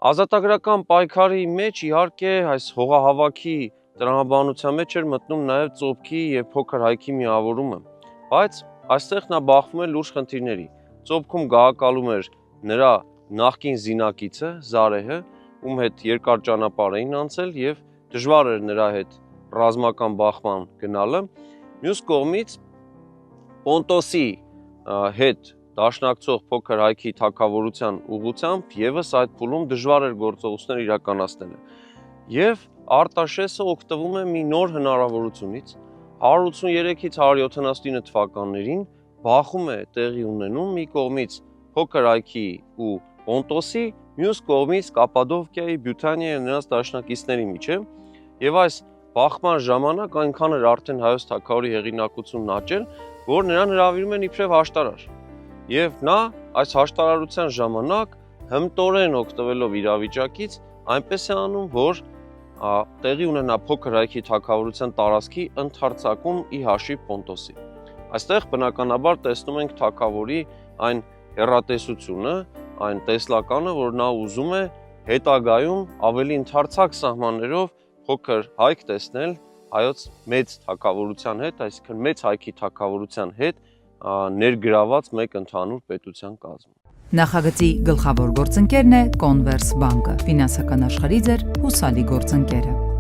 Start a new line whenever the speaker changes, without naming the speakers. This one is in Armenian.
Ազատագրական պայքարի մեջ իհարկե այս հողահավաքի տրամաբանության մեջ էր մտնում նաև ծոփքի եւ փոքր հայքի միավորումը, բայց այստեղ նա բախվում է լուրջ խնդիրների։ Ծոփքում գահակալում էր նրա նախկին զինակիցը Զարեհը, ում հետ երկար ճանապարհ էին անցել եւ դժվար էր նրա հետ ռազմական բախման գնալը։ Մյուս կողմից Պոնտոսի հետ դաշնակցող փոքր հայքի թագավորության ուղղությամբ եւս այդ փուլում դժվար էր գործողություններ իրականացնելը։ Եվ Արտաշեսը օգտվում է մի նոր հնարավորությունից 183-ից 179 թվականներին բախում է տեղի ունենում մի կողմից փոքր հայքի ու Պոնտոսի, մյուս կողմից Կապադովկիայի, Բյութանիայի ու նրանց դաշնակիցների միջև, եւ այս բախման ժամանակ այնքան էր արդեն հայոց թագավորի հեղինակությունն աճել, որ նրան հրավիրում են իբրև հաշտարար։ Եվ նա այս հաշտարարության ժամանակ հմտորեն օգտվելով իրավիճակից այնպես է անում, որ տեղի ունենա փոքր հայքի թագավորության տարածքի ընդարձակում ի հաշիվ Պոնտոսի։ Այստեղ բնականաբար տեսնում ենք թագավորի այն հեռատեսությունը, այն տեսլականը, որ նա ուզում է հետագայում ավելի ընդարձակ սահմաններով փոքր հայք տեսնել հայոց մեծ թագավորության հետ, այսինքն մեծ հայքի թագավորության հետ ներգրաված մեկ ընդհանուր պետության կազմում։
Նախագծի գլխավոր գործընկերն է Կոնվերս բանկը, ֆինանսական աշխարհի ձեր հուսալի գործընկերը։